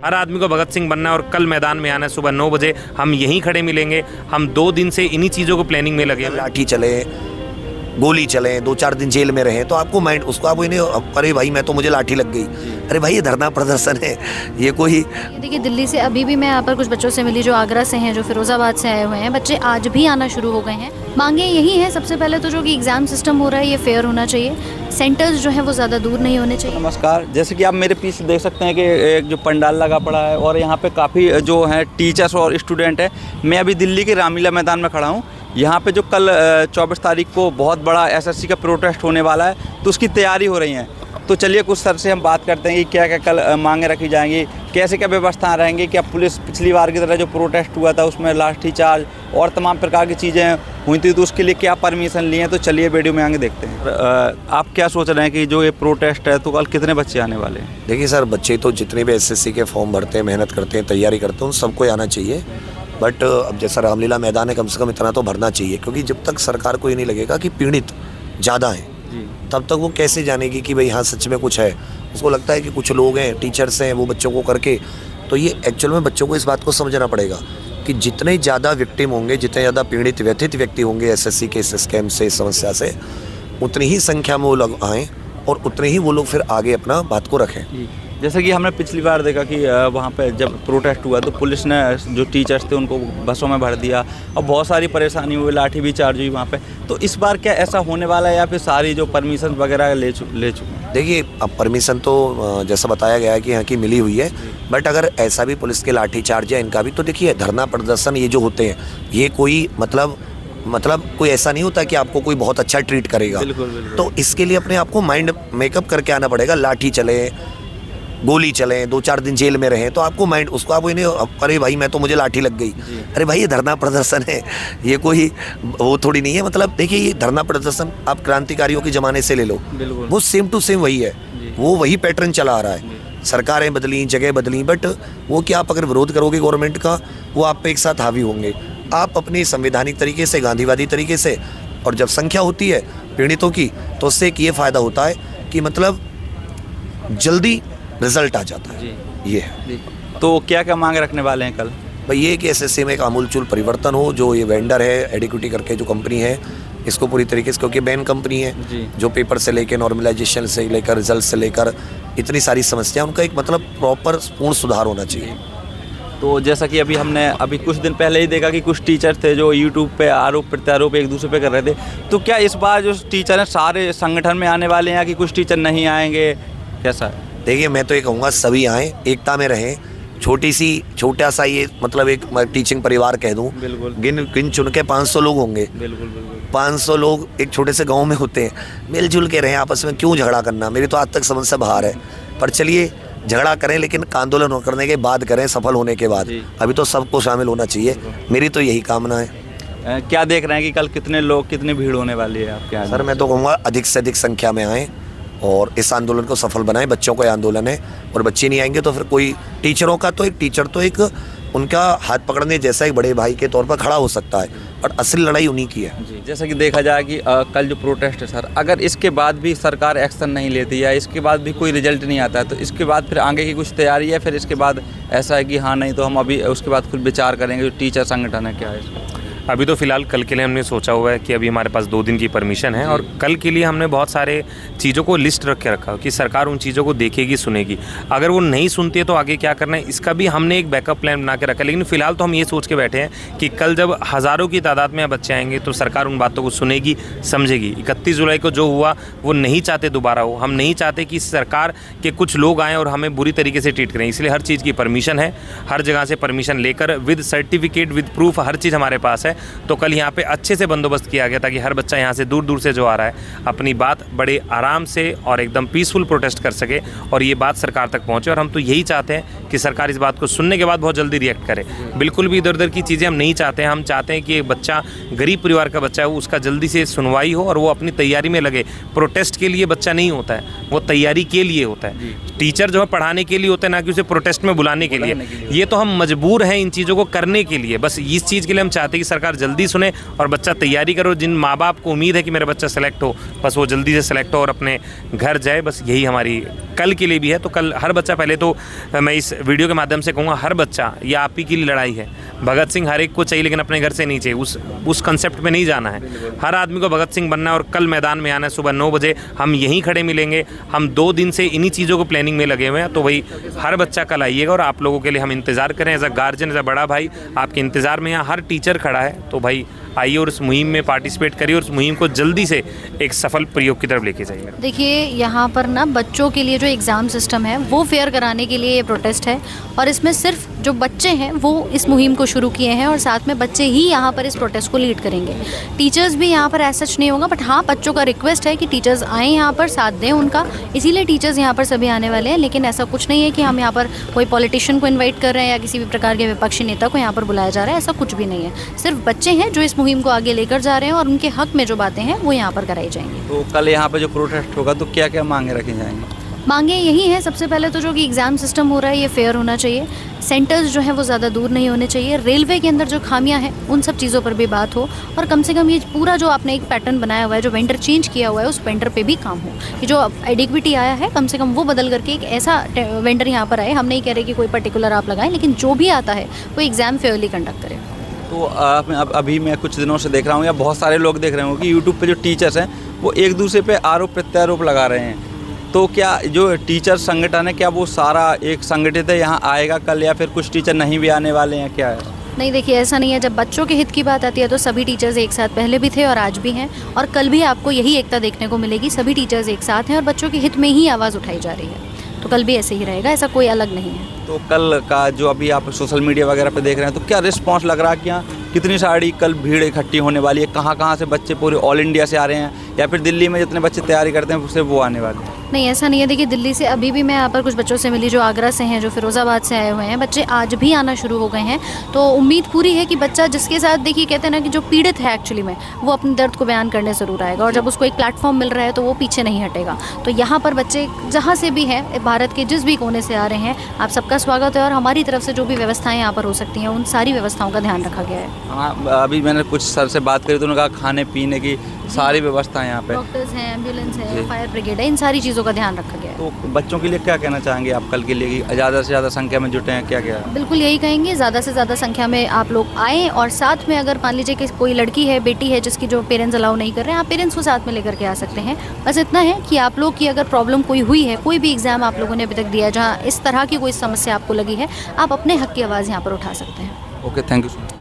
हर आदमी को भगत सिंह बनना है और कल मैदान में आना है। सुबह 9 बजे हम यहीं खड़े मिलेंगे। हम 2 दिन से इन्हीं चीज़ों को प्लानिंग में लगे। लाठी चले, गोली चले, 2-4 दिन जेल में रहे तो आपको माइंड उसको आप इन्हें, अरे भाई मैं तो मुझे लाठी लग गई, अरे भाई ये धरना प्रदर्शन है, ये कोई। देखिए दिल्ली से अभी भी मैं यहाँ पर कुछ बच्चों से मिली जो आगरा से हैं, जो फिरोजाबाद से आए हुए हैं। बच्चे आज भी आना शुरू हो गए हैं। मांगे यही है सबसे पहले तो जो कि एग्ज़ाम सिस्टम हो रहा है ये फेयर होना चाहिए, सेंटर्स जो हैं वो ज़्यादा दूर नहीं होने चाहिए। नमस्कार, जैसे कि आप मेरे पीछे देख सकते हैं कि एक जो पंडाल लगा पड़ा है और यहाँ पे काफ़ी जो हैं टीचर्स और स्टूडेंट हैं। मैं अभी दिल्ली के रामलीला मैदान में खड़ा हूँ। यहाँ पे जो कल 24 तारीख को बहुत बड़ा एसएससी का प्रोटेस्ट होने वाला है, तो उसकी तैयारी हो रही है। तो चलिए कुछ सर से हम बात करते हैं कि क्या क्या कल मांगे रखी जाएंगी, कैसे क्या व्यवस्था रहेंगी, क्या पुलिस पिछली बार की तरह जो प्रोटेस्ट हुआ था उसमें लाठी चार्ज और तमाम प्रकार की चीज़ें हुई थी, तो उसके लिए क्या परमिशन लिए हैं। तो चलिए वीडियो में आगे देखते हैं। आप क्या सोच रहे हैं कि जो ये प्रोटेस्ट है तो कल कितने बच्चे आने वाले हैं? देखिए सर, बच्चे तो जितने भी एसएससी के फॉर्म भरते हैं, मेहनत करते हैं, तैयारी करते हैं, उन सबको आना चाहिए। बट अब जैसा रामलीला मैदान है, कम से कम इतना तो भरना चाहिए, क्योंकि जब तक सरकार को ये नहीं लगेगा कि पीड़ित ज़्यादा हैं, तब तक वो कैसे जानेगी कि भाई हाँ सच में कुछ है। उसको लगता है कि कुछ लोग हैं, टीचर्स हैं, वो बच्चों को करके, तो ये एक्चुअल में बच्चों को इस बात को समझना पड़ेगा कि जितने ज़्यादा विक्टिम होंगे, जितने ज़्यादा पीड़ित व्यथित व्यक्ति होंगे एसएससी के इस स्कैम से, इस समस्या से, उतनी ही संख्या में वो लोग आएँ और उतने ही वो लोग फिर आगे अपना बात को रखें। जैसे कि हमने पिछली बार देखा कि वहाँ पे जब प्रोटेस्ट हुआ तो पुलिस ने जो टीचर्स थे उनको बसों में भर दिया और बहुत सारी परेशानी हुई, लाठी भी चार्ज हुई वहाँ पे। तो इस बार क्या ऐसा होने वाला है या फिर सारी जो परमिशन वगैरह ले चुके? देखिए अब परमिशन तो जैसा बताया गया है कि यहाँ की मिली हुई है, बट अगर ऐसा भी पुलिस के लाठी चार्ज है इनका भी, तो देखिए धरना प्रदर्शन ये जो होते हैं ये कोई मतलब कोई ऐसा नहीं होता कि आपको कोई बहुत अच्छा ट्रीट करेगा। बिल्कुल। तो इसके लिए अपने आप को माइंड मेकअप करके आना पड़ेगा। लाठी चले, गोली चले, 2-4 दिन जेल में रहे तो आपको माइंड उसको आप इन्हें, अरे भाई मैं तो मुझे लाठी लग गई, अरे भाई ये धरना प्रदर्शन है, ये कोई वो थोड़ी नहीं है। मतलब देखिए ये धरना प्रदर्शन आप क्रांतिकारियों के ज़माने से ले लो, वो सेम टू सेम वही है, वो वही पैटर्न चला आ रहा है। सरकारें बदली, जगह बदली, बट वो क्या आप अगर विरोध करोगे गवर्नमेंट का, वो आप पे एक साथ हावी होंगे। आप अपनी संवैधानिक तरीके से, गांधीवादी तरीके से, और जब संख्या होती है पीड़ितों की तो उससे एक ये फ़ायदा होता है कि मतलब जल्दी रिजल्ट आ जाता है। ये है। तो क्या क्या मांग रखने वाले हैं कल? भाई ये कि एसएससी में एक आमूलचूल परिवर्तन हो। जो ये वेंडर है, एडिक्विटी करके जो कंपनी है, इसको पूरी तरीके से, क्योंकि बैन कंपनी है, जो पेपर से लेकर नॉर्मलाइजेशन से लेकर रिजल्ट से लेकर इतनी सारी समस्या, उनका एक मतलब प्रॉपर पूर्ण सुधार होना चाहिए। तो जैसा कि अभी कुछ दिन पहले ही देखा कि कुछ टीचर थे जो यूट्यूब पे आरोप प्रत्यारोप एक दूसरे पे कर रहे थे। तो क्या इस बार जो टीचर हैं सारे संगठन में आने वाले हैं कि कुछ टीचर नहीं आएंगे, कैसा है? देखिए मैं तो ये कहूँगा सभी आएँ, एकता में रहें। छोटा सा ये मतलब एक टीचिंग परिवार कह दूँ, गिन चुन के 500 लोग होंगे। 500 लोग एक छोटे से गांव में होते हैं, मिलजुल के रहें, आपस में क्यों झगड़ा करना, मेरी तो आज तक समझ से बाहर है। पर चलिए झगड़ा करें, लेकिन आंदोलन करने के बाद करें, सफल होने के बाद। अभी तो सबको शामिल होना चाहिए, मेरी तो यही कामना है। क्या देख रहे हैं कि कल कितने लोग, कितनी भीड़ होने वाली है आपके यहाँ? सर मैं तो कहूँगा अधिक से अधिक संख्या में आएँ और इस आंदोलन को सफल बनाएं। बच्चों का आंदोलन है और बच्चे नहीं आएंगे तो फिर कोई टीचरों का तो एक टीचर तो एक उनका हाथ पकड़ने जैसा एक बड़े भाई के तौर पर खड़ा हो सकता है, और असली लड़ाई उन्हीं की है। जी, जैसा कि देखा जाए कि कल जो प्रोटेस्ट है सर, अगर इसके बाद भी सरकार एक्शन नहीं लेती या इसके बाद भी कोई रिजल्ट नहीं आता है, तो इसके बाद फिर आगे की कुछ तैयारी है? फिर इसके बाद ऐसा है कि हाँ नहीं तो हम अभी उसके बाद खुद विचार करेंगे जो टीचर संगठन है क्या है इसका? अभी तो फ़िलहाल कल के लिए हमने सोचा हुआ है कि अभी हमारे पास 2 दिन की परमिशन है और कल के लिए हमने बहुत सारे चीज़ों को लिस्ट रख के रखा कि सरकार उन चीज़ों को देखेगी, सुनेगी। अगर वो नहीं सुनती है तो आगे क्या करना है, इसका भी हमने एक बैकअप प्लान बना के रखा है। लेकिन फ़िलहाल तो हम ये सोच के बैठे हैं कि कल जब हज़ारों की तादाद में बच्चे आएंगे तो सरकार उन बातों को सुनेगी, समझेगी। 31 जुलाई को जो हुआ वो नहीं चाहते दोबारा हो। हम नहीं चाहते कि सरकार के कुछ लोग आएँ और हमें बुरी तरीके से ट्रीट करें, इसलिए हर चीज़ की परमिशन है, हर जगह से परमिशन लेकर विद सर्टिफिकेट, विद प्रूफ, हर चीज़ हमारे पास है। तो कल यहाँ पे अच्छे से बंदोबस्त किया गया ताकि हर बच्चा यहाँ से दूर दूर से जो आ रहा है अपनी बात बड़े आराम से और एकदम पीसफुल प्रोटेस्ट कर सके और ये बात सरकार तक पहुँचे। और हम तो यही चाहते हैं कि सरकार इस बात को सुनने के बाद बहुत जल्दी रिएक्ट करे। बिल्कुल भी इधर उधर की चीज़ें हम नहीं चाहते हैं। हम चाहते हैं कि एक बच्चा, गरीब परिवार का बच्चा है, उसका जल्दी से सुनवाई हो और वो अपनी तैयारी में लगे। प्रोटेस्ट के लिए बच्चा नहीं होता है, वो तैयारी के लिए होता है। टीचर जो है पढ़ाने के लिए होता है, ना कि उसे प्रोटेस्ट में बुलाने के लिए। ये तो हम मजबूर हैं इन चीज़ों को करने के लिए। बस इस चीज़ के लिए हम चाहते हैं कि सरकार सरकार जल्दी सुने और बच्चा तैयारी करो। जिन माँ बाप को उम्मीद है कि मेरा बच्चा सेलेक्ट हो, बस वो जल्दी से सेलेक्ट हो और अपने घर जाए, बस यही हमारी कल के लिए भी है। तो कल हर बच्चा, पहले तो मैं इस वीडियो के माध्यम से कहूँगा, हर बच्चा, ये आप ही की लड़ाई है। भगत सिंह हर एक को चाहिए, लेकिन अपने घर से नहीं चाहिए। उस कंसेप्ट में नहीं जाना है। हर आदमी को भगत सिंह बनना है और कल मैदान में आना है। सुबह 9 बजे हम यहीं खड़े मिलेंगे। हम 2 दिन से इन्हीं चीज़ों को प्लानिंग में लगे हुए हैं। तो भाई हर बच्चा कल आइएगा और आप लोगों के लिए हम इंतज़ार करें। As a guardian, as a बड़ा भाई आपके इंतज़ार में यहाँ हर टीचर खड़ा है। तो भाई आइए और इस मुहिम में पार्टिसिपेट करिए और उस मुहिम को जल्दी से एक सफल प्रयोग की तरफ लेके जाइए। देखिए, यहाँ पर ना बच्चों के लिए जो एग्ज़ाम सिस्टम है वो फेयर कराने के लिए ये प्रोटेस्ट है, और इसमें सिर्फ जो बच्चे हैं वो इस मुहिम को शुरू किए हैं और साथ में बच्चे ही यहाँ पर इस प्रोटेस्ट को लीड करेंगे। टीचर्स भी यहाँ पर ऐसा नहीं होगा, बट हाँ, बच्चों का रिक्वेस्ट है कि टीचर्स आएँ यहाँ पर, साथ दें उनका। इसीलिए टीचर्स यहाँ पर सभी आने वाले हैं। लेकिन ऐसा कुछ नहीं है कि हम यहाँ पर कोई पॉलिटिशियन को इन्वाइट कर रहे हैं या किसी भी प्रकार के विपक्षी नेता को यहाँ पर बुलाया जा रहा है, ऐसा कुछ भी नहीं है। सिर्फ बच्चे हैं जो इस मुहिम को आगे लेकर जा रहे हैं और उनके हक में जो बातें हैं वो यहाँ पर कराई जाएंगी। तो कल यहाँ पे जो प्रोटेस्ट होगा तो क्या क्या मांगे रखी जाएंगी? मांगे यही हैं, सबसे पहले तो जो कि एग्ज़ाम सिस्टम हो रहा है ये फेयर होना चाहिए। सेंटर्स जो हैं वो ज़्यादा दूर नहीं होने चाहिए। रेलवे के अंदर जो खामियां हैं उन सब चीज़ों पर भी बात हो, और कम से कम ये पूरा जो आपने एक पैटर्न बनाया हुआ है, जो वेंडर चेंज किया हुआ है, उस वेंडर पे भी काम हो। कि जो एडिक्विटी आया है कम से कम वो बदल करके एक ऐसा वेंडर यहाँ पर आए। हम नहीं कह रहे कि कोई पर्टिकुलर आप लगाएं, लेकिन जो भी आता है वो एग्ज़ाम फेयरली कंडक्ट करें। तो अभी मैं कुछ दिनों से देख रहा हूँ या बहुत सारे लोग देख रहे होंगे कि यूट्यूब पे जो टीचर्स हैं वो एक दूसरे पे आरोप प्रत्यारोप लगा रहे हैं। तो क्या जो टीचर संगठन है, क्या वो सारा एक संगठित है, यहाँ आएगा कल, या फिर कुछ टीचर नहीं भी आने वाले हैं, क्या है? नहीं, देखिए, ऐसा नहीं है। जब बच्चों के हित की बात आती है तो सभी टीचर्स एक साथ पहले भी थे और आज भी हैं, और कल भी आपको यही एकता देखने को मिलेगी। सभी टीचर्स एक साथ हैं और बच्चों के हित में ही आवाज़ उठाई जा रही है। तो कल भी ऐसे ही रहेगा, ऐसा कोई अलग नहीं है। तो कल का जो अभी आप सोशल मीडिया वगैरह पे देख रहे हैं, तो क्या रिस्पांस लग रहा है कि यहाँ कितनी सारी कल भीड़ इकट्ठी होने वाली है? कहाँ से बच्चे पूरे ऑल इंडिया से आ रहे हैं, या फिर दिल्ली में जितने बच्चे तैयारी करते हैं उससे वो आने वाले हैं? नहीं, ऐसा नहीं है। देखिए, दिल्ली से अभी भी मैं यहाँ पर कुछ बच्चों से मिली जो आगरा से हैं, जो फिरोज़ाबाद से आए हुए हैं। बच्चे आज भी आना शुरू हो गए हैं। तो उम्मीद पूरी है कि बच्चा जिसके साथ, देखिए, कहते हैं ना कि जो पीड़ित है एक्चुअली में, वो अपने दर्द को बयान करने ज़रूर आएगा, और जब उसको एक प्लेटफॉर्म मिल रहा है तो वो पीछे नहीं हटेगा। तो यहाँ पर बच्चे जहाँ से भी हैं, भारत के जिस भी कोने से आ रहे हैं, आप सबका स्वागत है। और हमारी तरफ से जो भी व्यवस्थाएँ यहाँ पर हो सकती हैं उन सारी व्यवस्थाओं का ध्यान रखा गया है। हाँ, अभी मैंने कुछ सर से बात करी तो उन्होंने कहा खाने पीने की सारी व्यवस्था यहाँ पे, डॉक्टर्स हैं, एम्बुलेंस है, फायर ब्रिगेड है, इन सारी चीज़ों का ध्यान रखा गया है। तो बच्चों के लिए क्या कहना चाहेंगे आप कल के लिए कि ज़्यादा से ज़्यादा संख्या में जुटे हैं, क्या क्या? बिल्कुल यही कहेंगे, ज़्यादा से ज़्यादा संख्या में आप लोग आएँ, और साथ में अगर मान लीजिए कि कोई लड़की है, बेटी है, जिसकी जो पेरेंट्स अलाउ नहीं कर रहे हैं, आप पेरेंट्स को साथ में लेकर के आ सकते हैं। बस इतना है कि आप लोग की अगर प्रॉब्लम कोई हुई है, कोई भी एग्ज़ाम आप लोगों ने अभी तक दिया है जहाँ इस तरह की कोई समस्या आपको लगी है, आप अपने हक की आवाज़ यहाँ पर उठा सकते हैं। Okay, thank you.